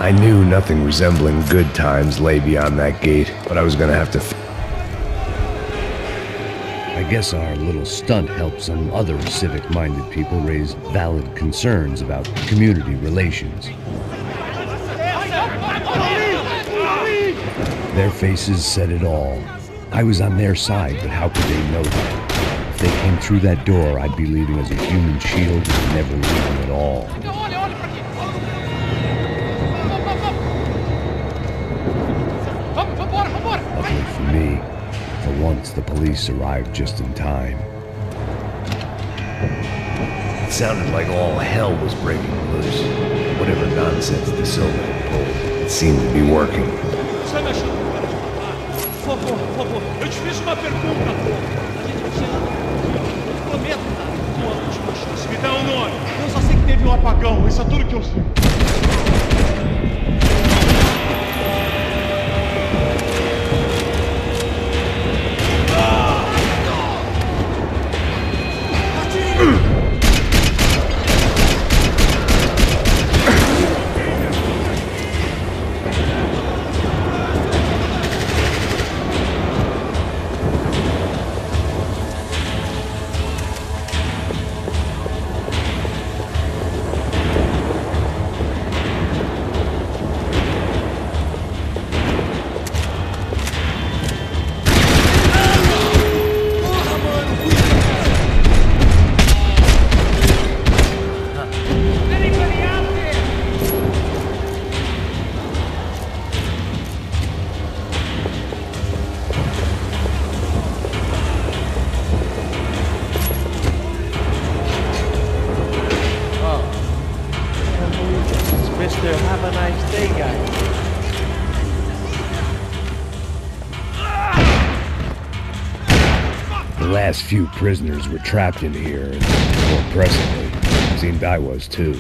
I knew nothing resembling good times lay beyond that gate, but I was gonna have to I guess our little stunt helped some other civic-minded people raise valid concerns about community relations. Their faces said it all. I was on their side, but how could they know that? If they came through that door, I'd be leaving as a human shield and never leaving at all. Luckily for me, for once the police arrived just in time. It sounded like all hell was breaking loose. Whatever nonsense the Silva had pulled, it seemed to be working. Por favor, eu te fiz uma pergunta, pô. A gente tinha... Prometo, tá? Uma última chance. Me dá um nome. Eu só sei que teve um apagão, isso é tudo que eu sei. Have a nice day, guys. The last few prisoners were trapped in here, and more presently, it seemed I was too.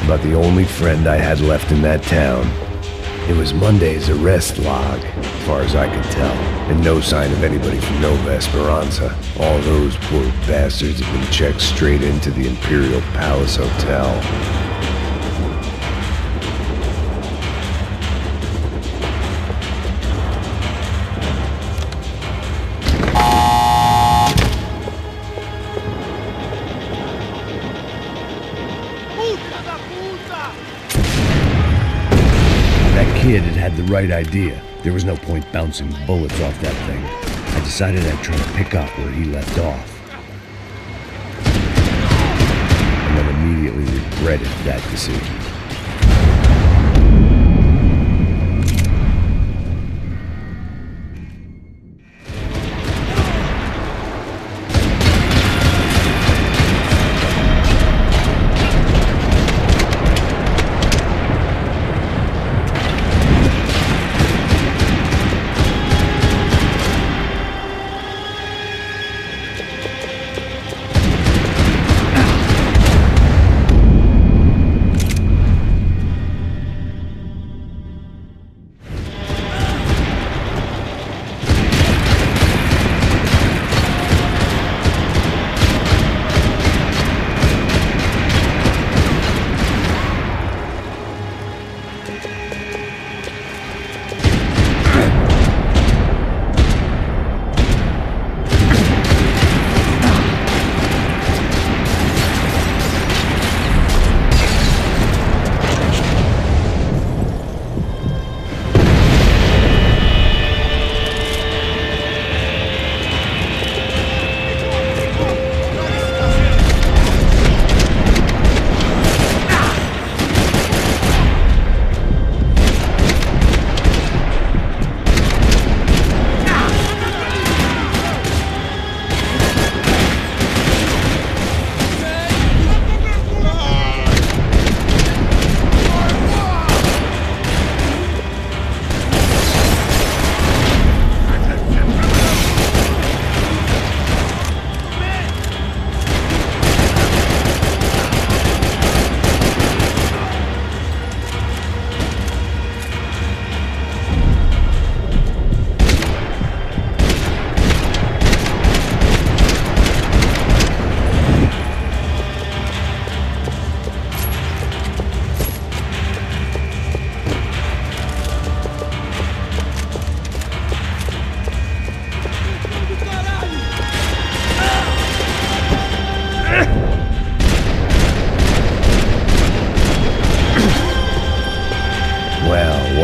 About the only friend I had left in that town. It was Monday's arrest log, as far as I could tell, and no sign of anybody from Nova Esperanza. All those poor bastards had been checked straight into the Imperial Palace Hotel. Kid had the right idea. There was no point bouncing bullets off that thing. I decided I'd try to pick up where he left off. And then immediately regretted that decision.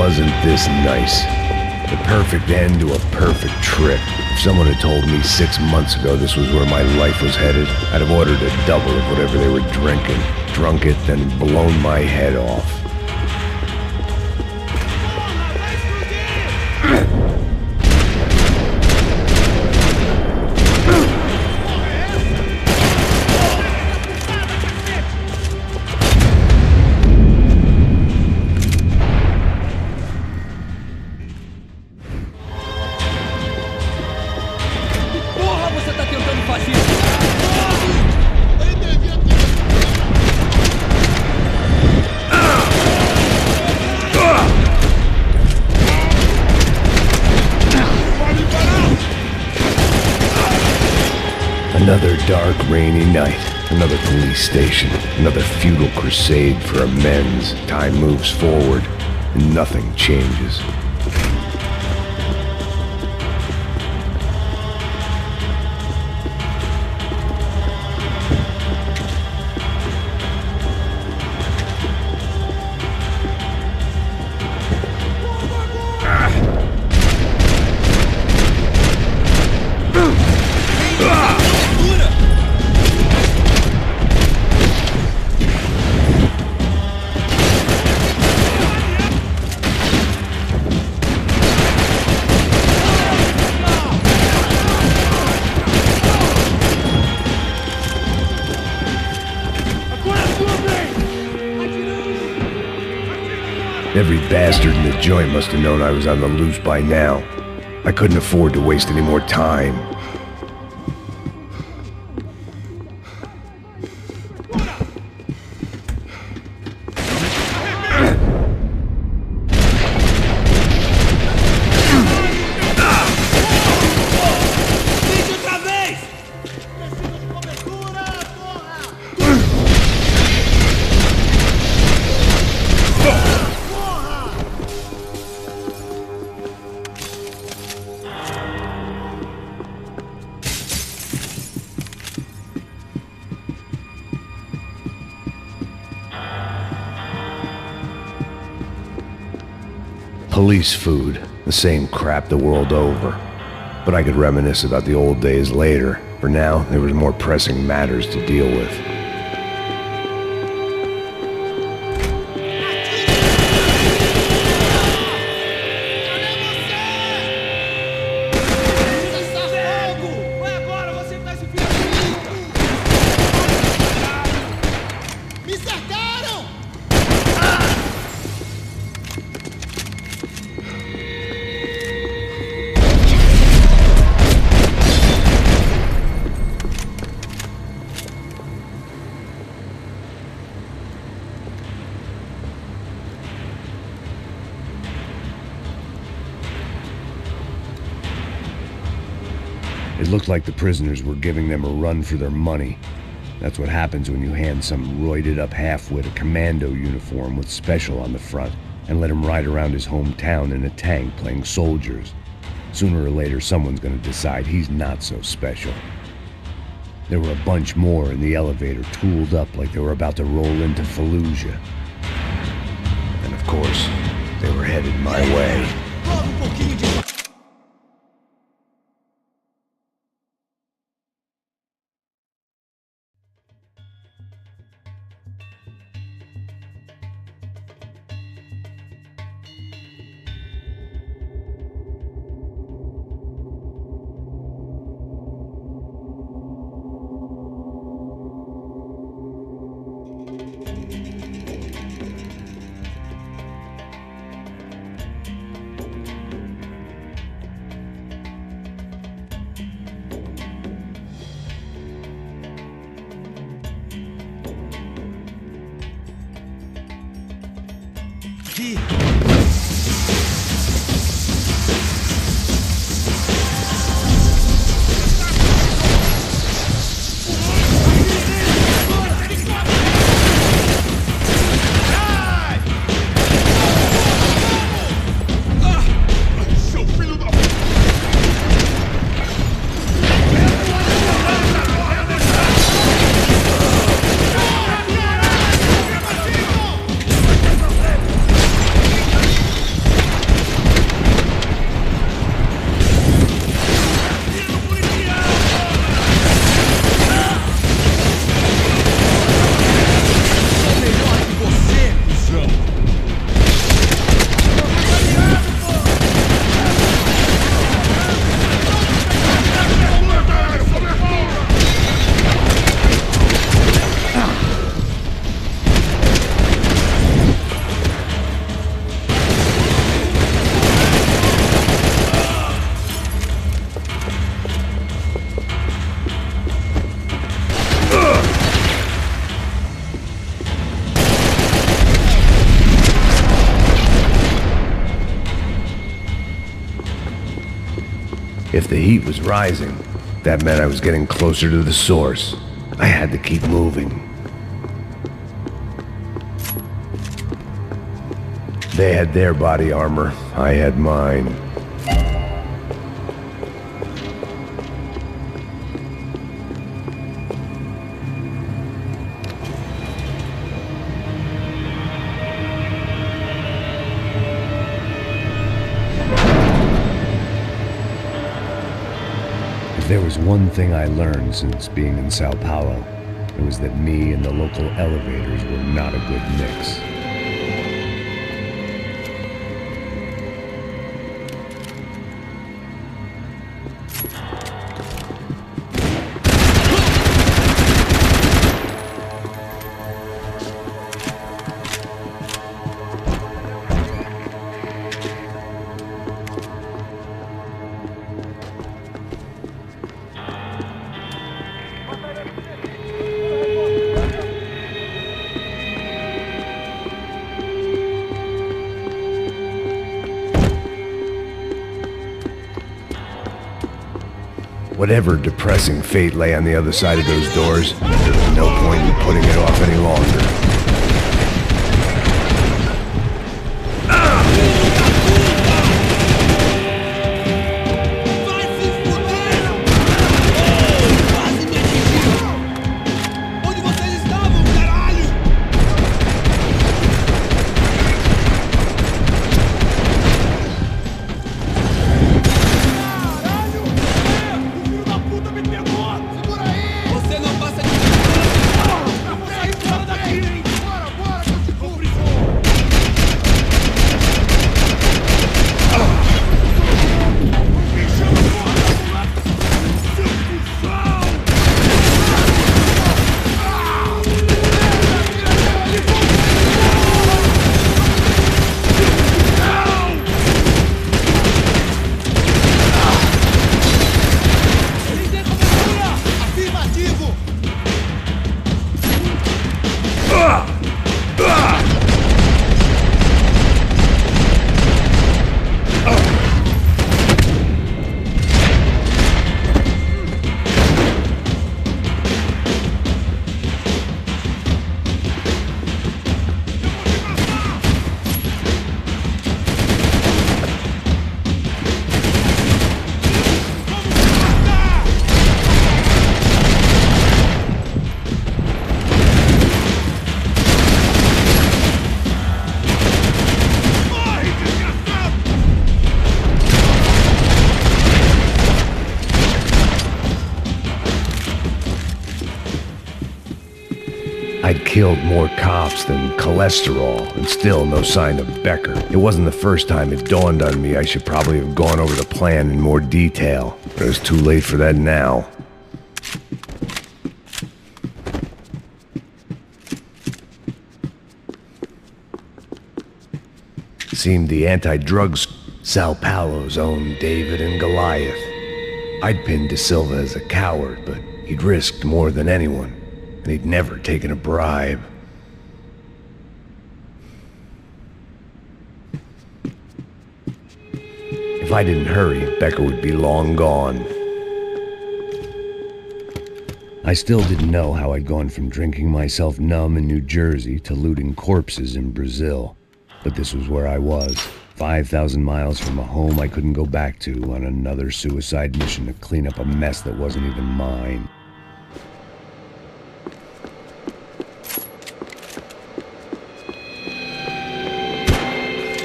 Wasn't this nice? The perfect end to a perfect trip. If someone had told me 6 months ago this was where my life was headed, I'd have ordered a double of whatever they were drinking, drunk it, then blown my head off. Another dark, rainy night, another police station, another futile crusade for amends. Time moves forward, and nothing changes. Every bastard in the joint must have known I was on the loose by now. I couldn't afford to waste any more time. Police food, the same crap the world over. But I could reminisce about the old days later. For now, there was more pressing matters to deal with. It looked like the prisoners were giving them a run for their money. That's what happens when you hand some roided-up half-wit a commando uniform with special on the front and let him ride around his hometown in a tank playing soldiers. Sooner or later, someone's gonna decide he's not so special. There were a bunch more in the elevator, tooled up like they were about to roll into Fallujah. And of course, they were headed my way. If the heat was rising, that meant I was getting closer to the source. I had to keep moving. They had their body armor, I had mine. If there was one thing I learned since being in Sao Paulo, it was that me and the local elevators were not a good mix. Whatever depressing fate lay on the other side of those doors, there was no point in putting it off any longer. I'd killed more cops than cholesterol, and still no sign of Becker. It wasn't the first time it dawned on me I should probably have gone over the plan in more detail, but it was too late for that now. Seemed the anti-drugs, Sao Paulo's own David and Goliath. I'd pinned De Silva as a coward, but he'd risked more than anyone. And he'd never taken a bribe. If I didn't hurry, Becker would be long gone. I still didn't know how I'd gone from drinking myself numb in New Jersey to looting corpses in Brazil. But this was where I was, 5,000 miles from a home I couldn't go back to, on another suicide mission to clean up a mess that wasn't even mine.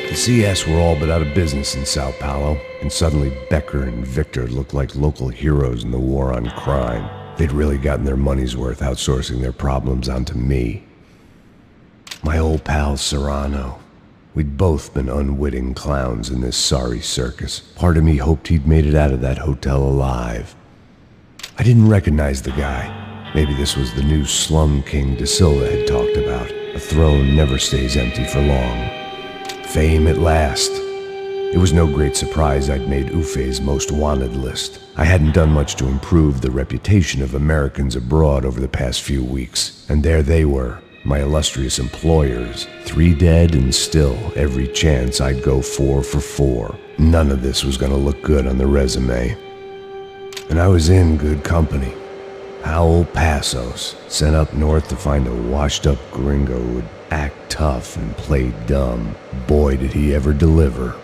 The CS were all but out of business in Sao Paulo, and suddenly Becker and Victor looked like local heroes in the war on crime. They'd really gotten their money's worth outsourcing their problems onto me. My old pal Serrano. We'd both been unwitting clowns in this sorry circus. Part of me hoped he'd made it out of that hotel alive. I didn't recognize the guy. Maybe this was the new slum king De Silva had talked about. A throne never stays empty for long. Fame at last. It was no great surprise I'd made Ufe's most wanted list. I hadn't done much to improve the reputation of Americans abroad over the past few weeks, and there they were, my illustrious employers, 3 dead and still every chance I'd go 4 for 4. None of this was gonna look good on the resume. And I was in good company. Howell Passos, sent up north to find a washed-up gringo who would act tough and play dumb. Boy, did he ever deliver.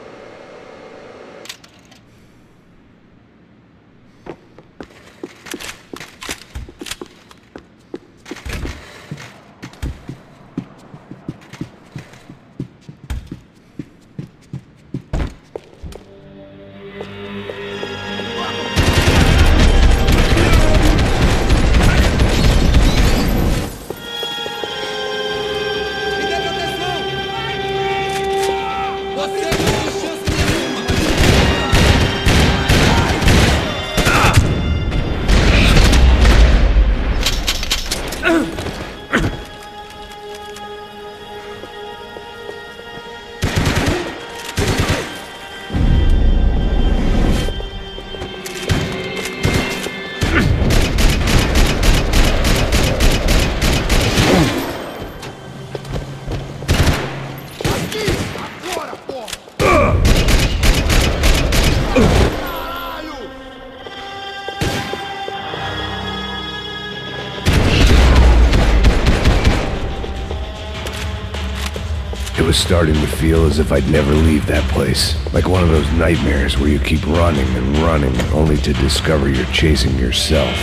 It was starting to feel as if I'd never leave that place. Like one of those nightmares where you keep running and running only to discover you're chasing yourself.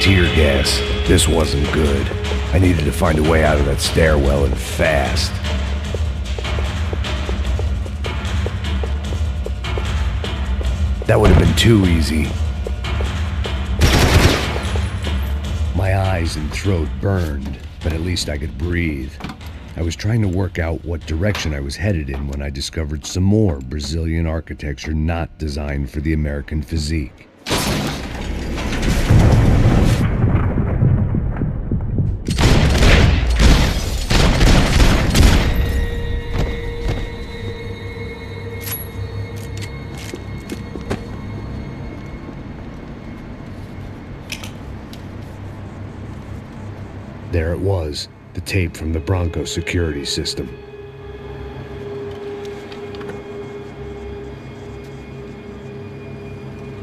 Tear gas. This wasn't good. I needed to find a way out of that stairwell and fast. That would have been too easy. My eyes and throat burned, but at least I could breathe. I was trying to work out what direction I was headed in when I discovered some more Brazilian architecture not designed for the American physique. There it was, the tape from the Bronco security system.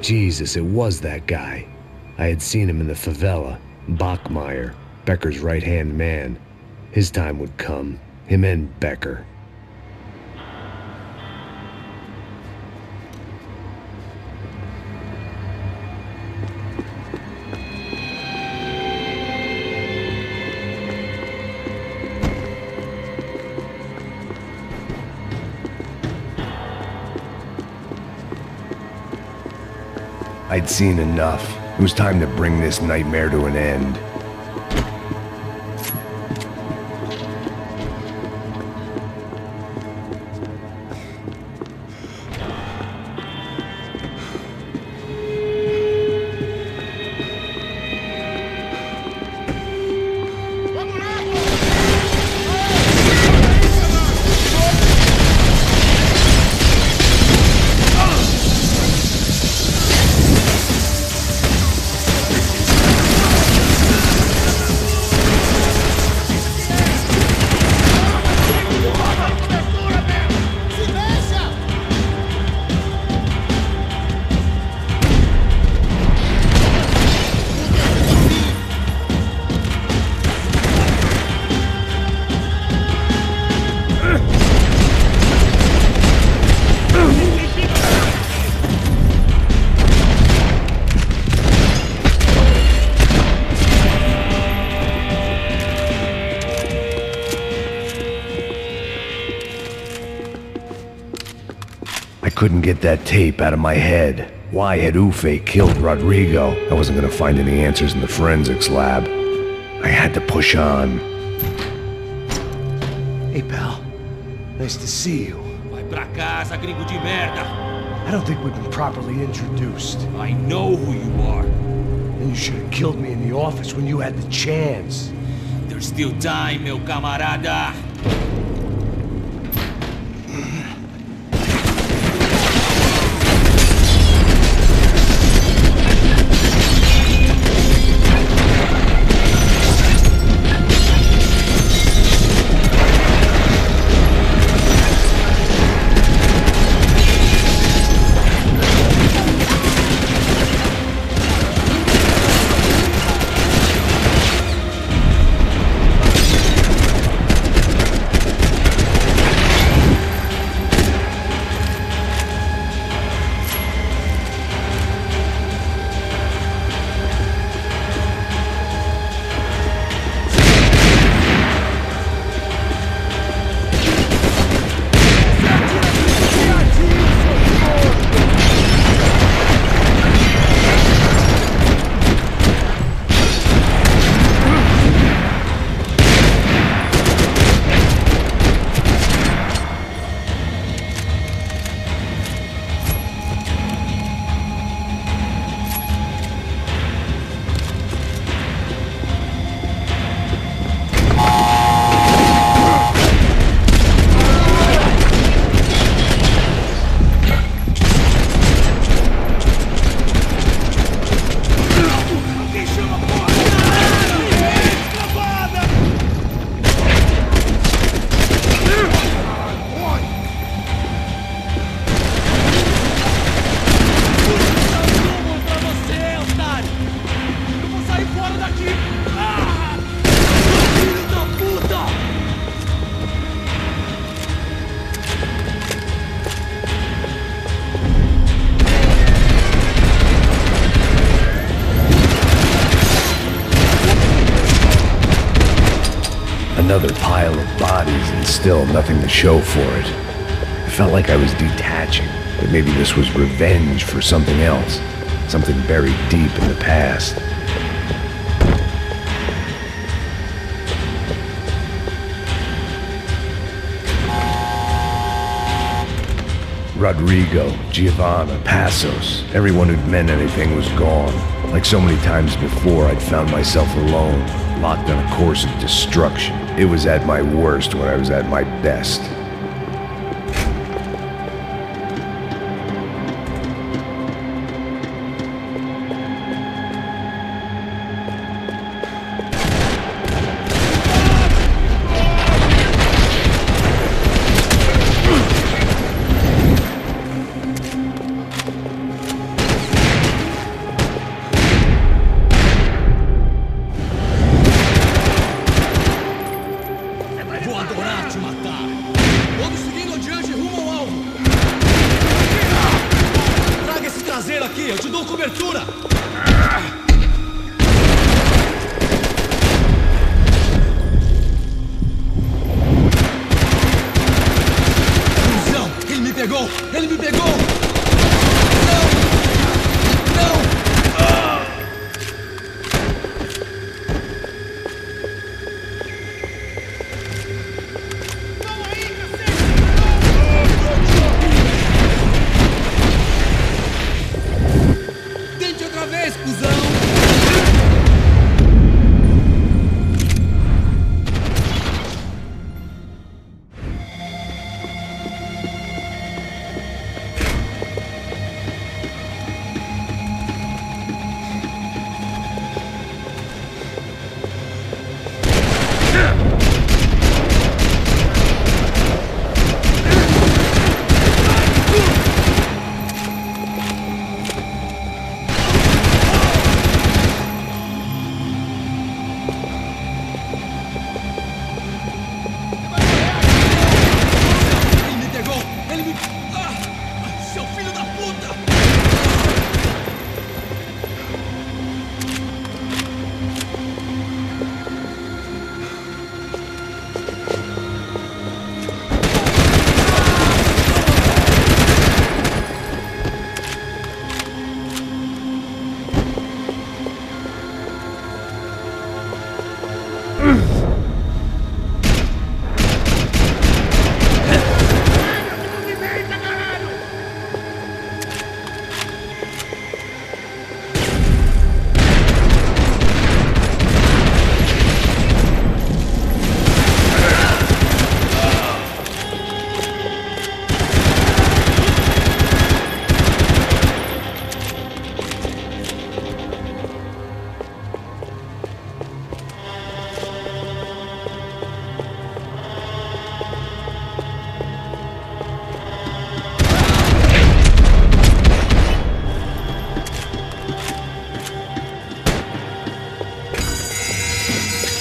Jesus, it was that guy. I had seen him in the favela, Bachmeyer, Becker's right-hand man. His time would come, him and Becker. I'd seen enough. It was time to bring this nightmare to an end. Couldn't get that tape out of my head. Why had Ufe killed Rodrigo? I wasn't gonna find any answers in the forensics lab. I had to push on. Hey, pal. Nice to see you. Vai pra casa, gringo de merda! I don't think we've been properly introduced. I know who you are. And you should have killed me in the office when you had the chance. There's still time, meu camarada! Another pile of bodies and still nothing to show for it. It felt like I was detaching, that maybe this was revenge for something else, something buried deep in the past. Rodrigo, Giovanna, Passos, everyone who'd meant anything was gone. Like so many times before, I'd found myself alone, locked on a course of destruction. It was at my worst when I was at my best. Vou adorar te matar. Vamos seguindo adiante rumo ao alvo. Traga esse traseiro aqui, eu te dou cobertura. Ilusão, ele me pegou! Ele me pegou! Não! Não! Tente outra vez, cuzão! Ele me pegou! Ele me... Seu filho da puta!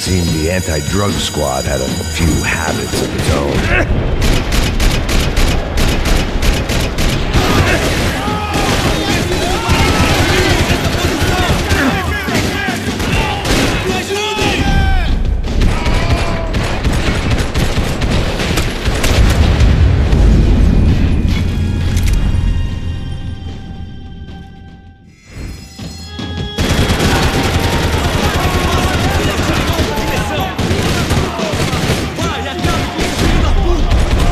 Seemed the anti-drug squad had a few habits of its own. Vai, acaba com esse filho da puta!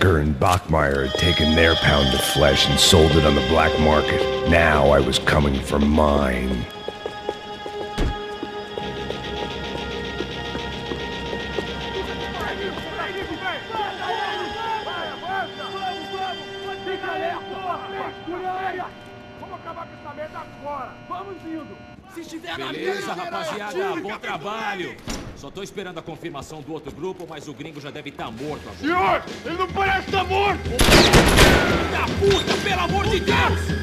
Tucker and Bachmeyer had taken their pound of flesh and sold it on the black market. Now I was coming for mine. Beleza, rapaziada, bom trabalho. Só tô esperando a confirmação do outro grupo, mas o gringo já deve estar morto agora. Senhor, ele não parece estar morto! Filho da puta, pelo amor de Deus!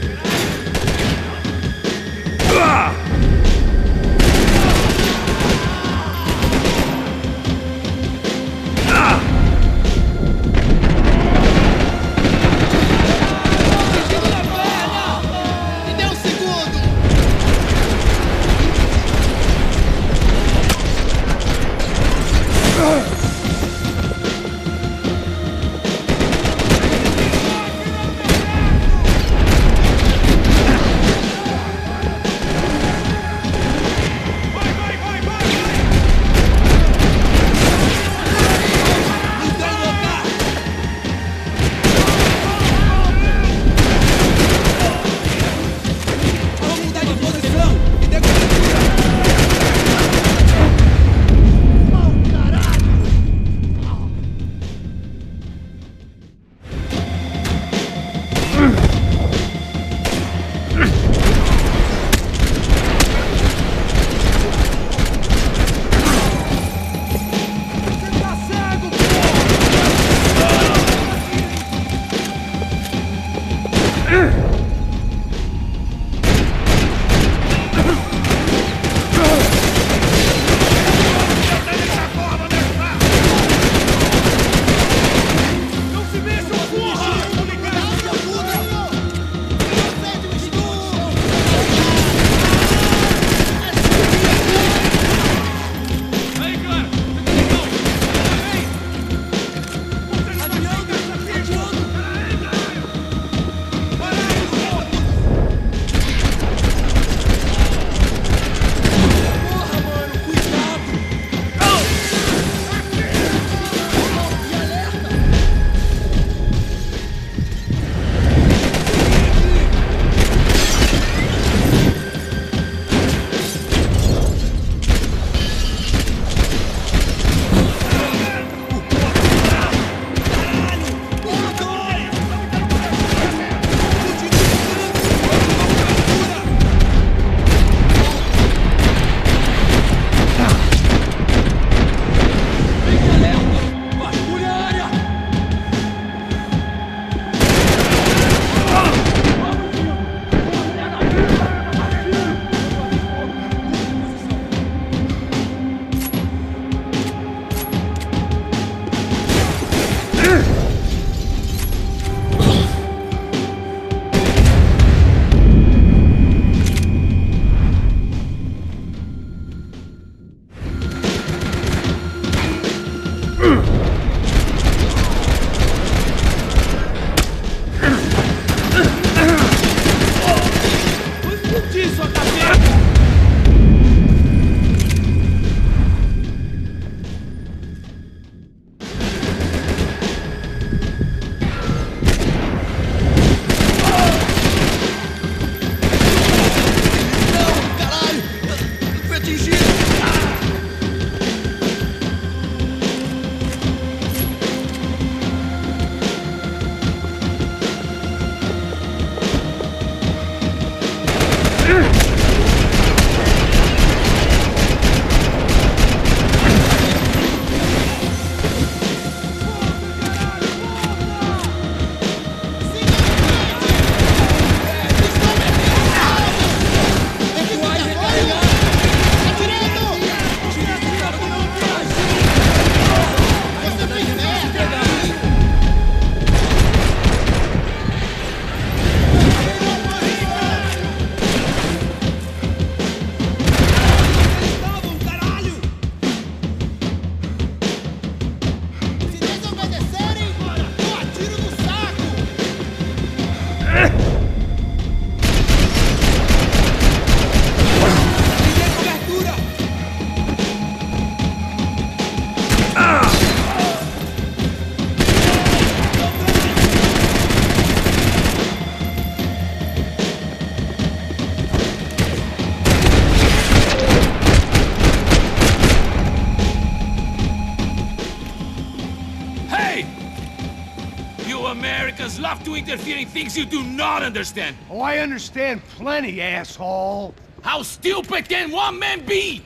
Americans love to interfere in things you do not understand. Oh, I understand plenty, asshole. How stupid can one man be?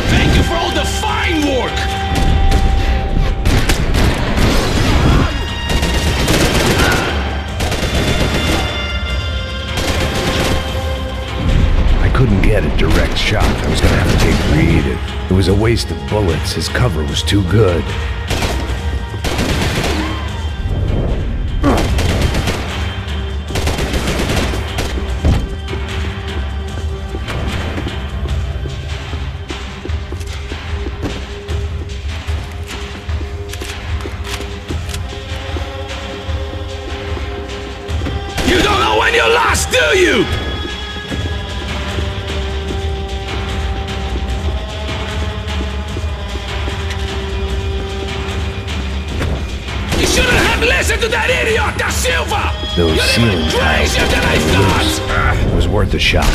Thank you for all the fine work! I couldn't get a direct shot. I was gonna have to take creative. It was a waste of bullets. His cover was too good. You don't know when you're lost, do you? You shouldn't have listened to that idiot, Da Silva! Those You're ceiling even tiles crazier than I thought! It was worth a shot.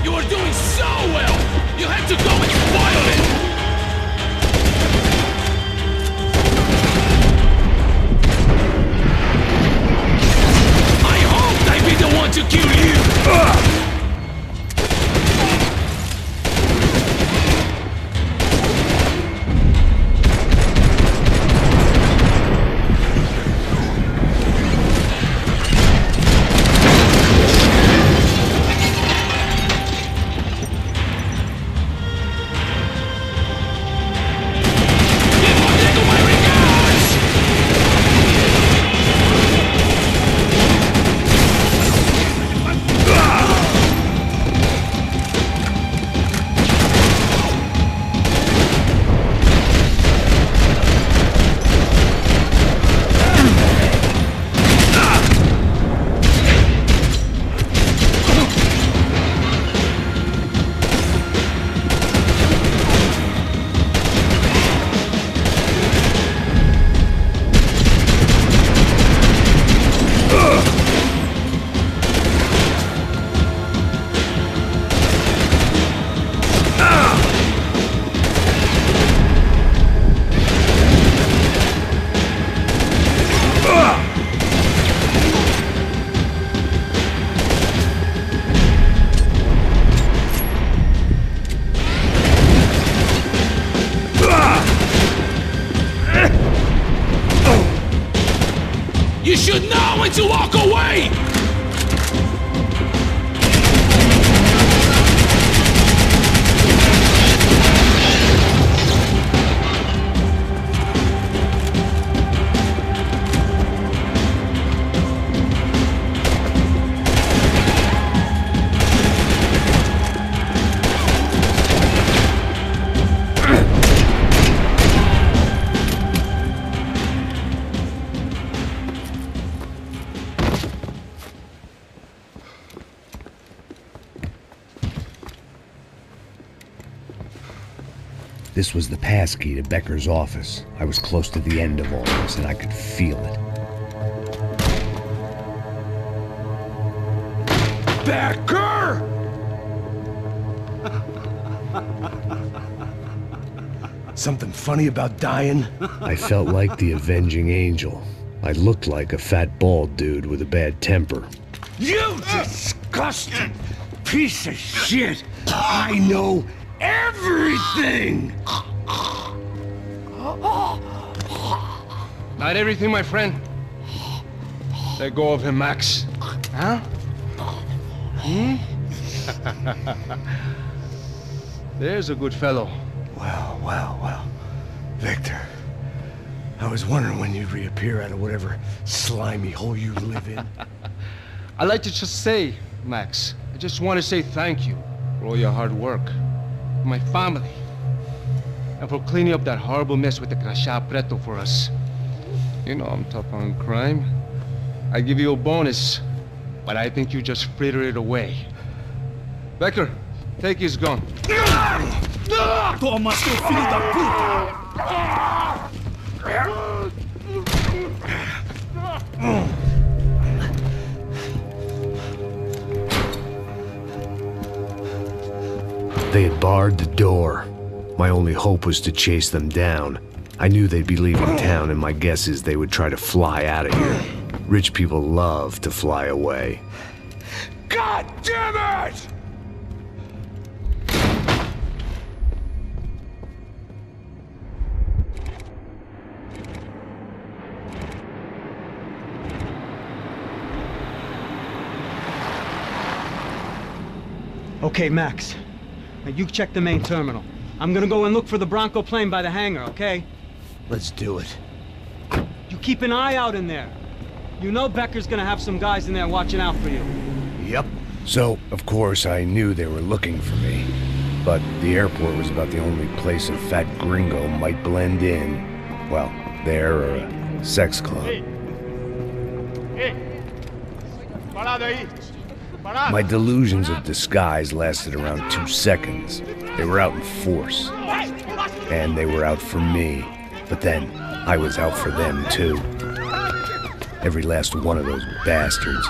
You were doing so well! You had to go and spoil it! I hoped I'd be the one to kill you! Give Rodrigo my regards! You should know when to walk away! This was the passkey to Becker's office. I was close to the end of all this, and I could feel it. Becker! Something funny about dying? I felt like the avenging angel. I looked like a fat bald dude with a bad temper. You disgusting piece of shit! I know everything! Not everything, my friend. Let go of him, Max. Huh? There's a good fellow. Well. Victor, I was wondering when you'd reappear out of whatever slimy hole you live in. I'd like to just say, Max, I just want to say thank you for all your hard work, for my family, and for cleaning up that horrible mess with the Crasha Preto for us. You know I'm tough on crime. I give you a bonus, but I think you just frittered it away. Becker, take his gun. Toma, seu filho da puta! They had barred the door. My only hope was to chase them down. I knew they'd be leaving town, and my guess is they would try to fly out of here. Rich people love to fly away. God damn it! Okay, Max. Now you check the main terminal. I'm gonna go and look for the Bronco plane by the hangar, okay? Let's do it. You keep an eye out in there. You know Becker's gonna have some guys in there watching out for you. Yep. So, of course, I knew they were looking for me. But the airport was about the only place a fat gringo might blend in. Well, there or a sex club. My delusions of disguise lasted around 2 seconds. They were out in force. And they were out for me. But then, I was out for them too. Every last one of those bastards.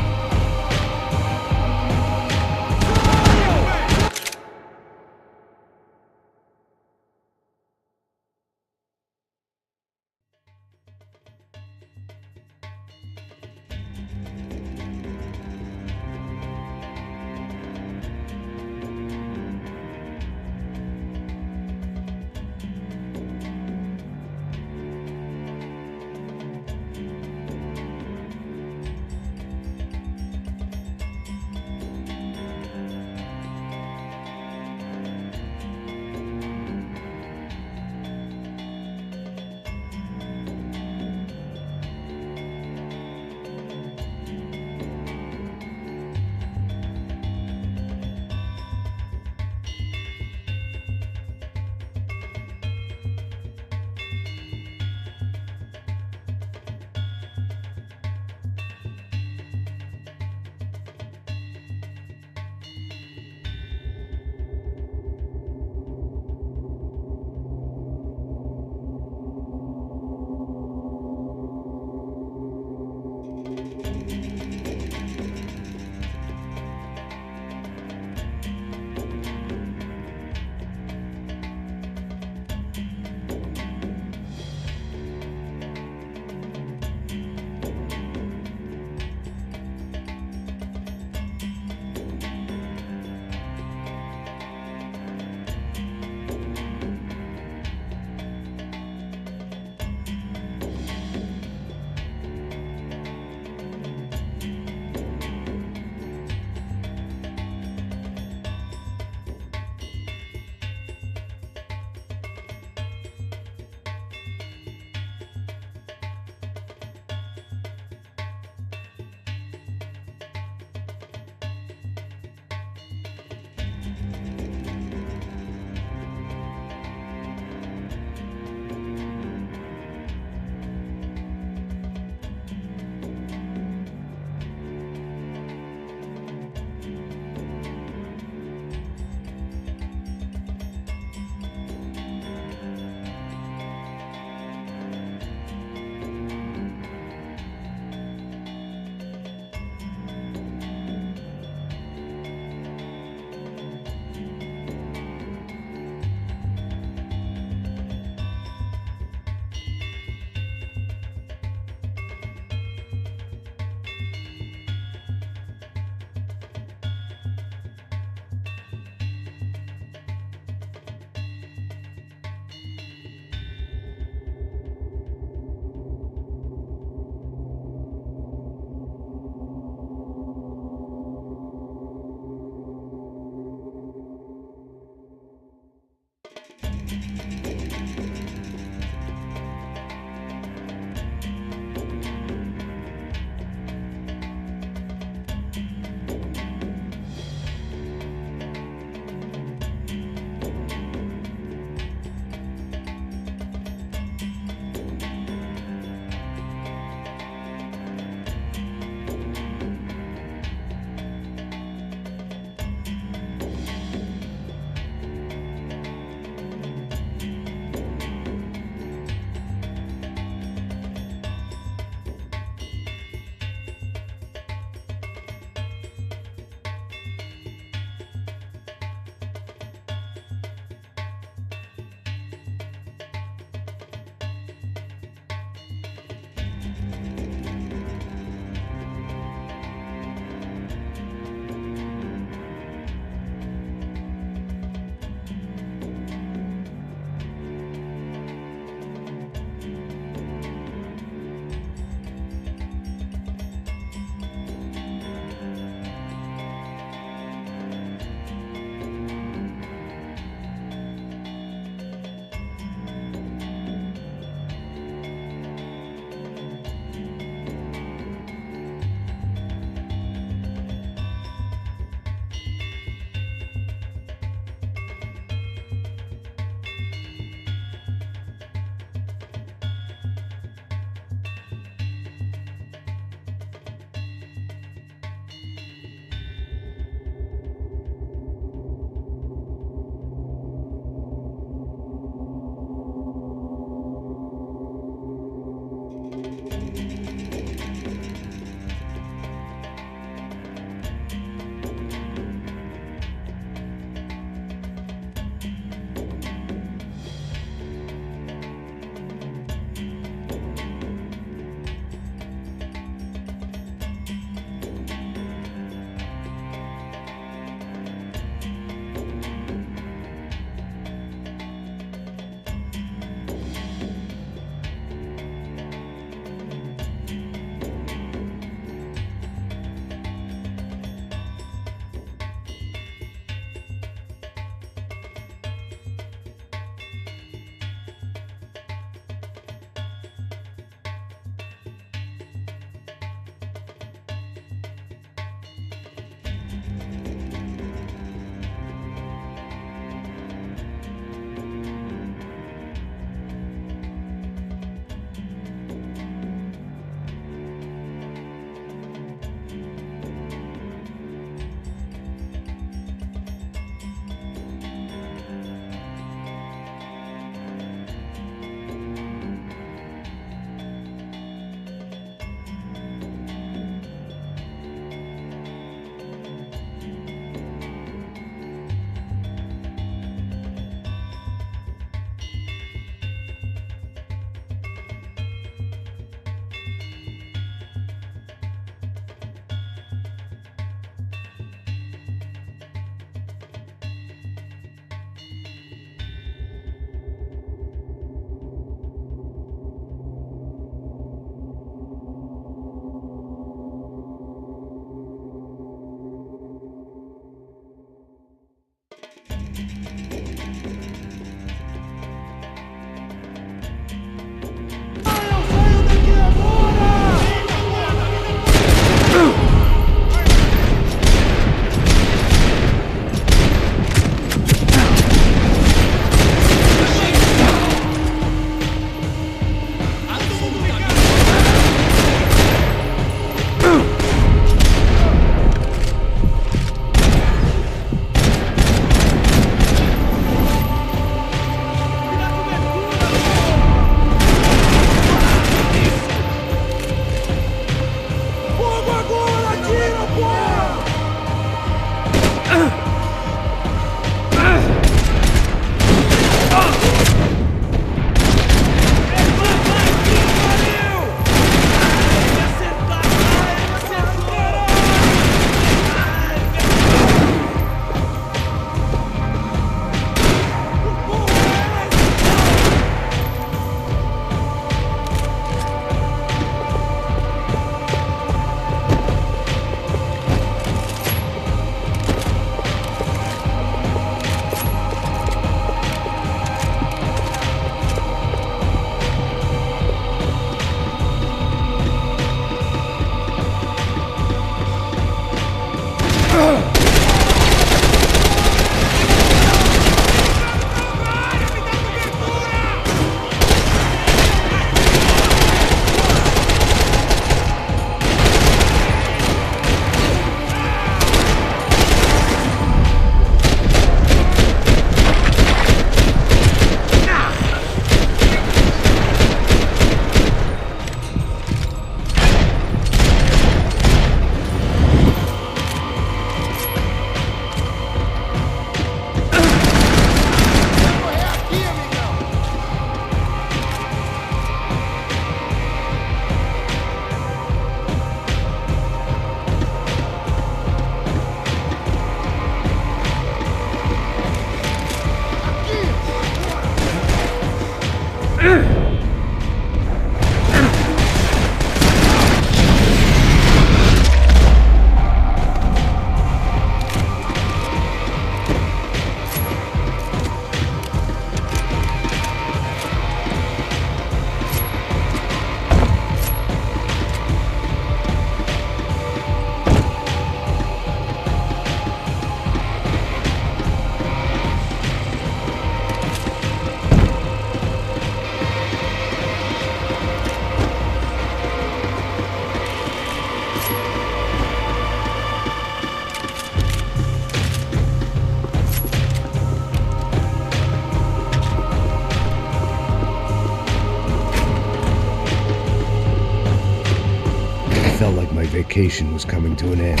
Felt like my vacation was coming to an end.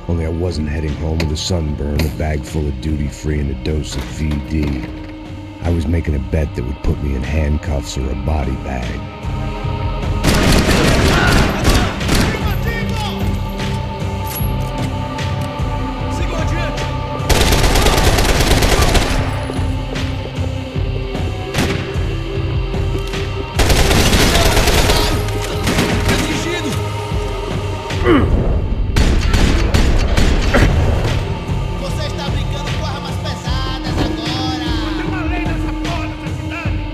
Only I wasn't heading home with a sunburn, a bag full of duty-free, and a dose of VD. I was making a bet that would put me in handcuffs or a body bag. Você está brincando com armas pesadas agora! Tem uma lei nessa porra dessa cidade!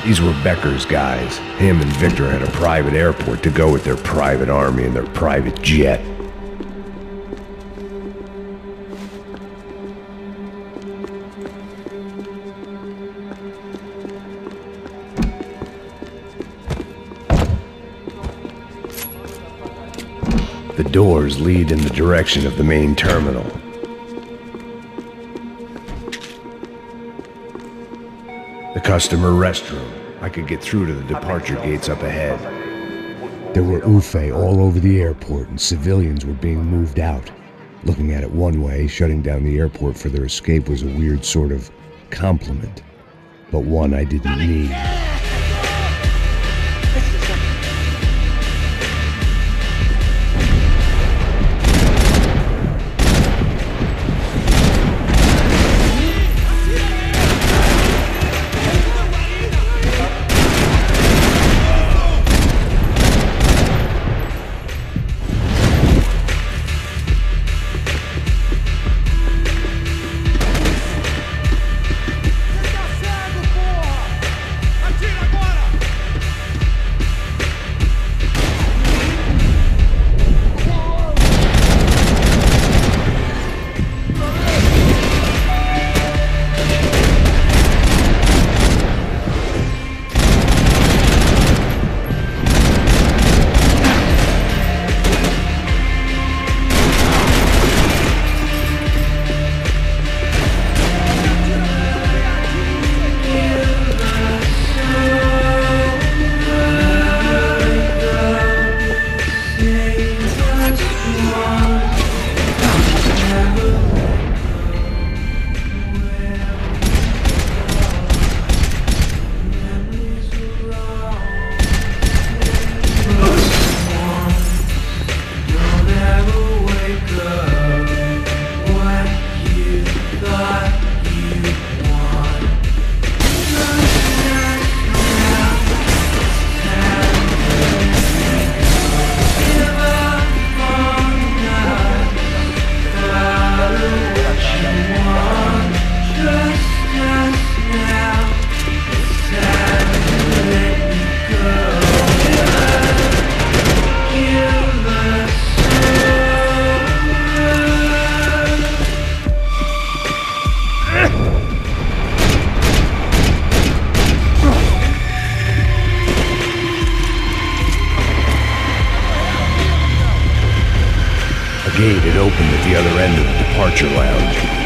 These were Becker's guys. Him and Victor had a private airport to go with their private army and their private jet. The doors lead in the direction of the main terminal. The customer restroom. I could get through to the departure gates up ahead. There were UFE all over the airport, and civilians were being moved out. Looking at it one way, shutting down the airport for their escape was a weird sort of compliment, but one I didn't need. opened at the other end of the departure lounge.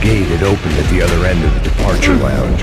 gate had opened at the other end of the departure lounge.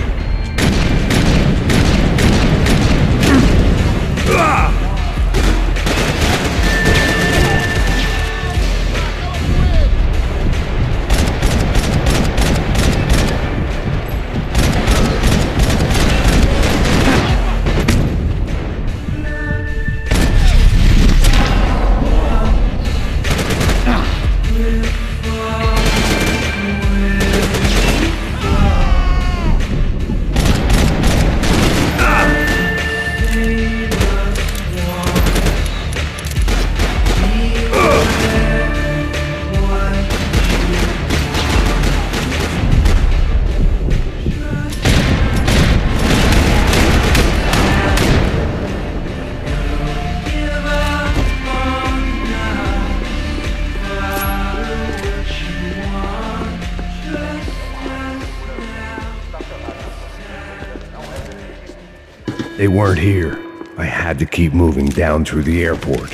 They weren't here. I had to keep moving down through the airport.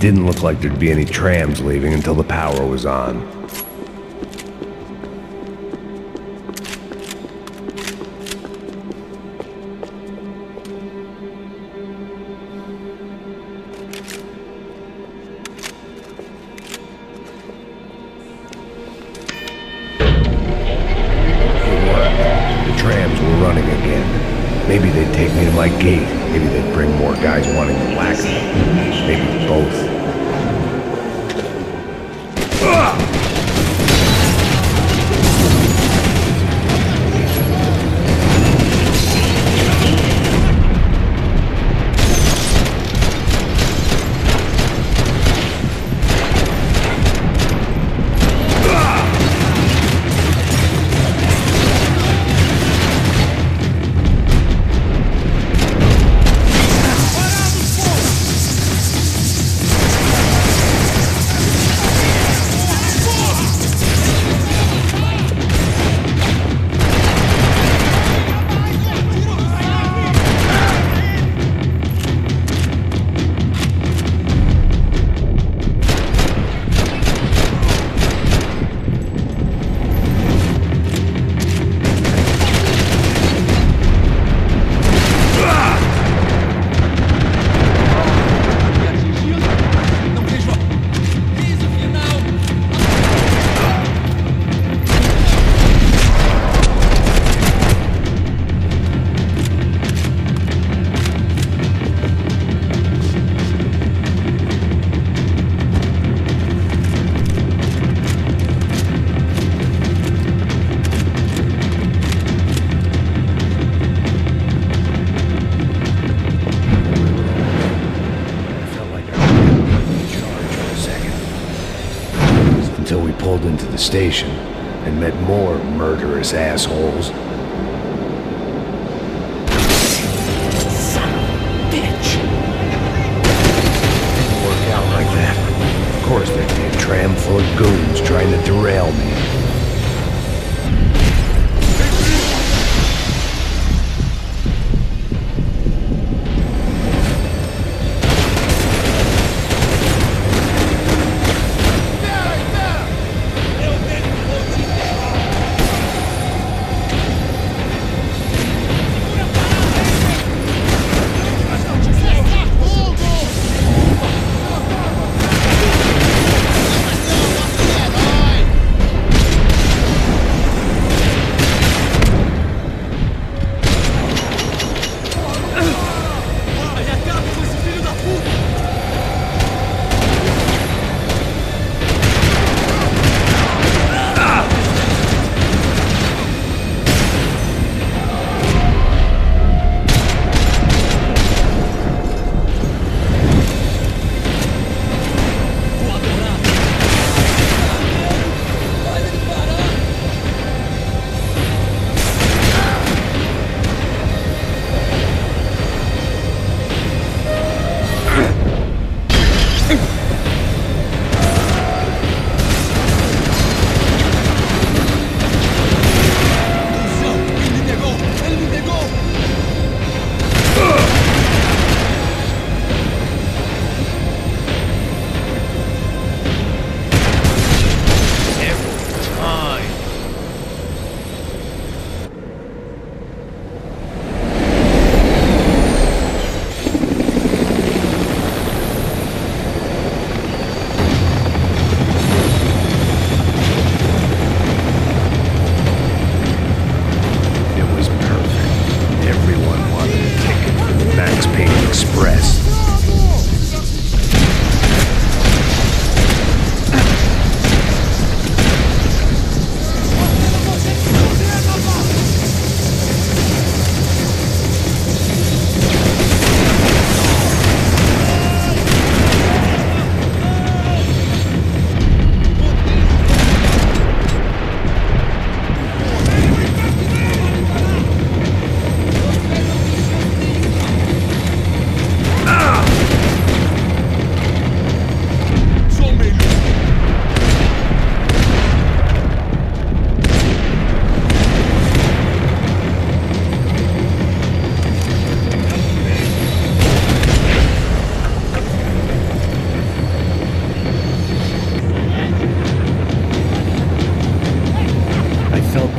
didn't look like there'd be any trams leaving until the power was on. Maybe they'd take me to my gate. Maybe they'd bring more guys wanting to whack me. Maybe both. Until we pulled into the station and met more murderous assholes. Son of a bitch! Didn't work out like that. Of course there'd be a tram full of goons trying to derail me.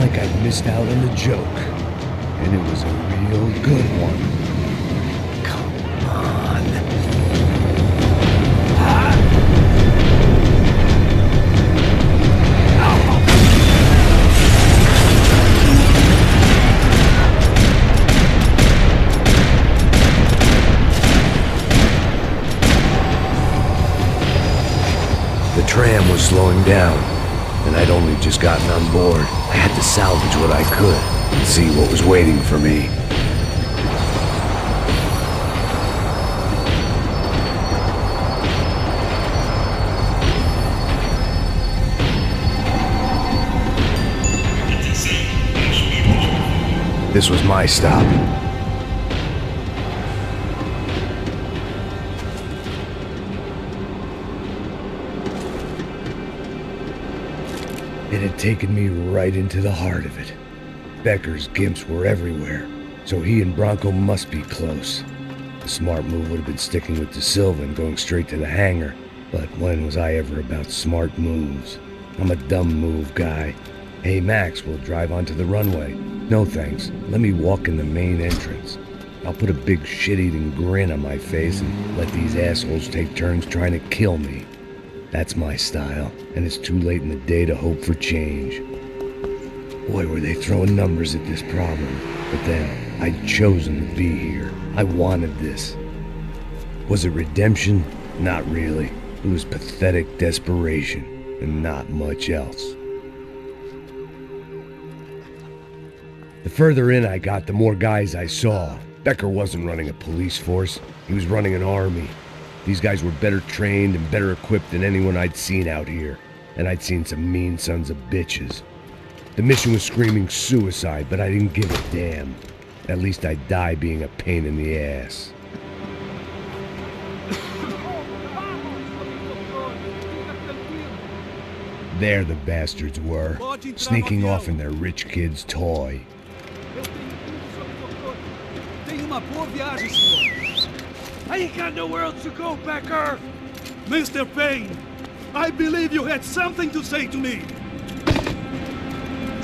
like I'd missed out on the joke. And it was a real good one. Come on. The tram was slowing down, and I'd only just gotten on board. I had to salvage what I could and see what was waiting for me. This was my stop. It had taken me right into the heart of it. Becker's gimps were everywhere, so he and Bronco must be close. The smart move would have been sticking with De Silva and going straight to the hangar, but when was I ever about smart moves? I'm a dumb move guy. Hey Max, we'll drive onto the runway. No thanks, let me walk in the main entrance. I'll put a big shit-eating grin on my face and let these assholes take turns trying to kill me. That's my style, and it's too late in the day to hope for change. Boy, were they throwing numbers at this problem. But then, I'd chosen to be here. I wanted this. Was it redemption? Not really. It was pathetic desperation, and not much else. The further in I got, the more guys I saw. Becker wasn't running a police force. He was running an army. These guys were better trained and better equipped than anyone I'd seen out here. And I'd seen some mean sons of bitches. The mission was screaming suicide, but I didn't give a damn. At least I'd die being a pain in the ass. There the bastards were, sneaking off in their rich kid's toy. I ain't got nowhere else to go, Becker! Mr. Payne, I believe you had something to say to me!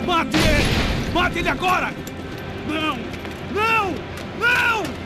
Mate ele! Mate ele agora! Não! Não! Não!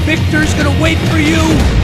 Victor's gonna wait for you!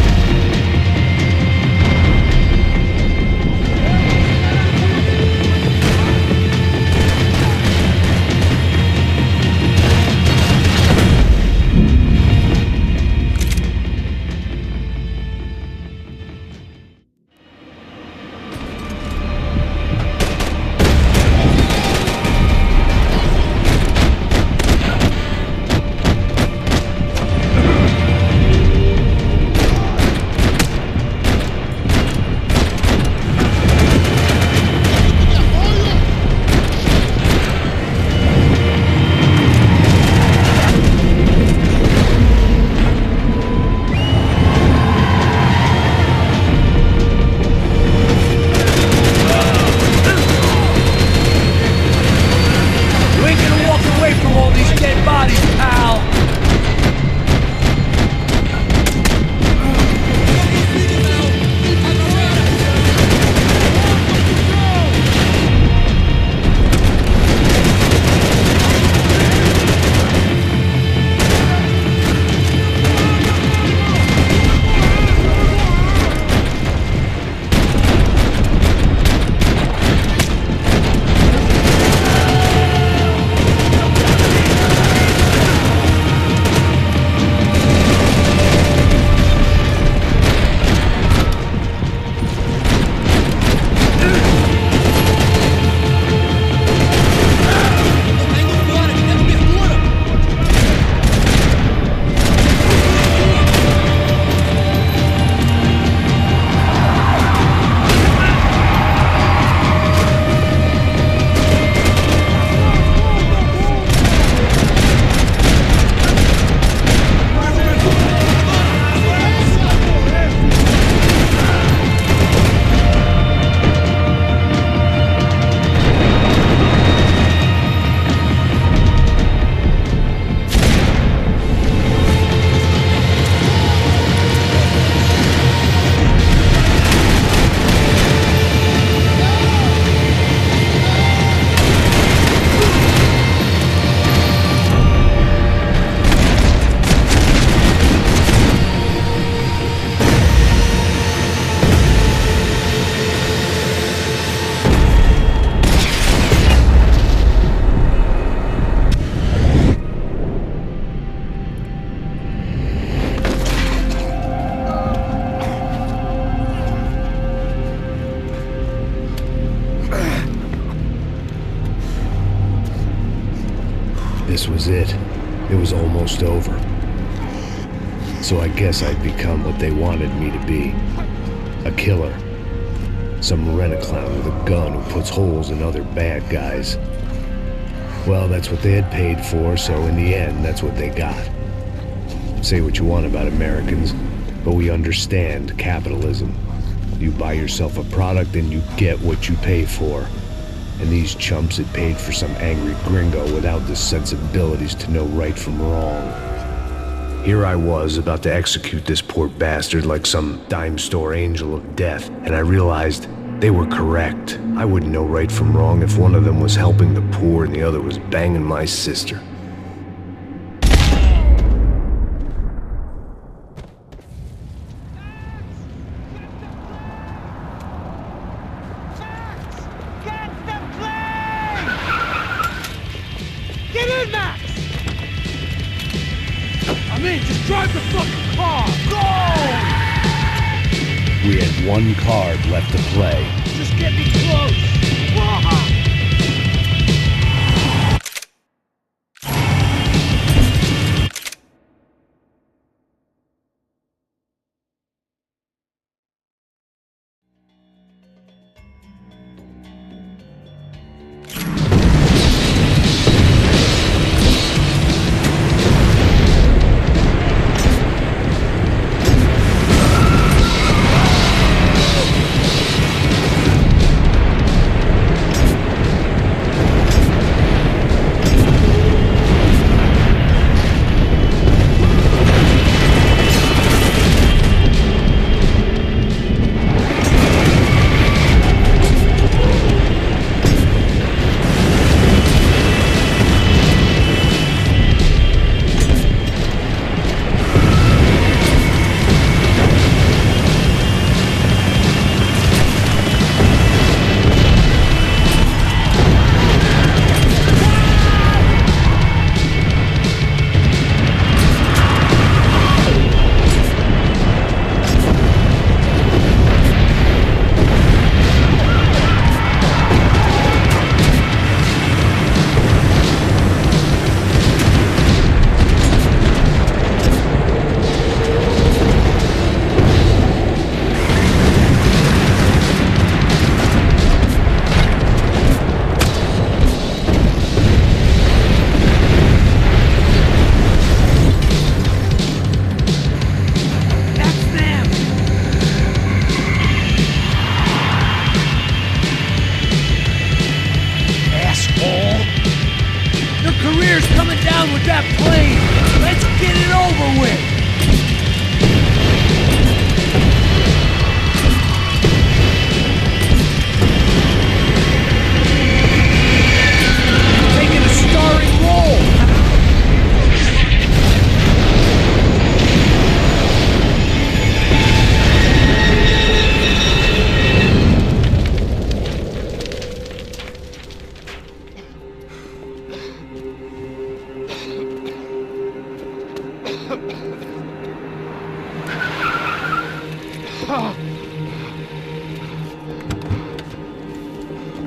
This was it. It was almost over. So I guess I'd become what they wanted me to be. A killer. Some rent-a-clown with a gun who puts holes in other bad guys. Well, that's what they had paid for, so in the end, that's what they got. Say what you want about Americans, but we understand capitalism. You buy yourself a product and you get what you pay for. And these chumps had paid for some angry gringo without the sensibilities to know right from wrong. Here I was, about to execute this poor bastard like some dime store angel of death, and I realized they were correct. I wouldn't know right from wrong if one of them was helping the poor and the other was banging my sister. Just drive the fucking car! Go! We had one card left to play. Just get me close! coming down with that plane. Let's get it over with. Taking a starring role.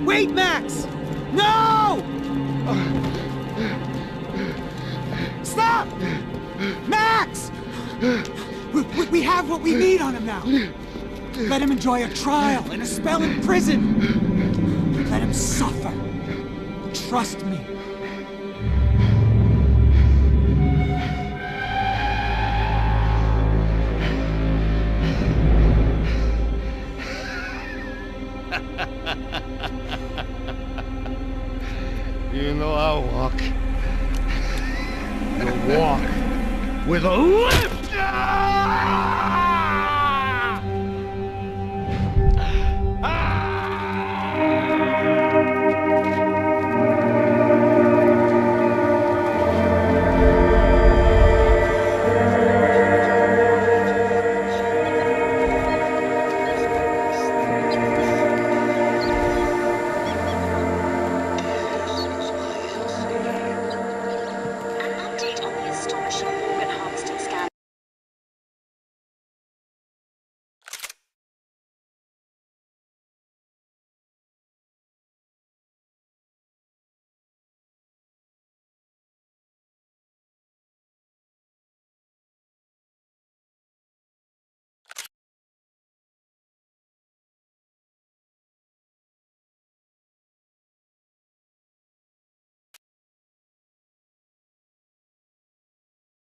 Wait, Max! No! Stop! Max! We have what we need on him now. Let him enjoy a trial and a spell in prison. Let him suffer. Trust me. You know I'll walk. You'll walk with a lift!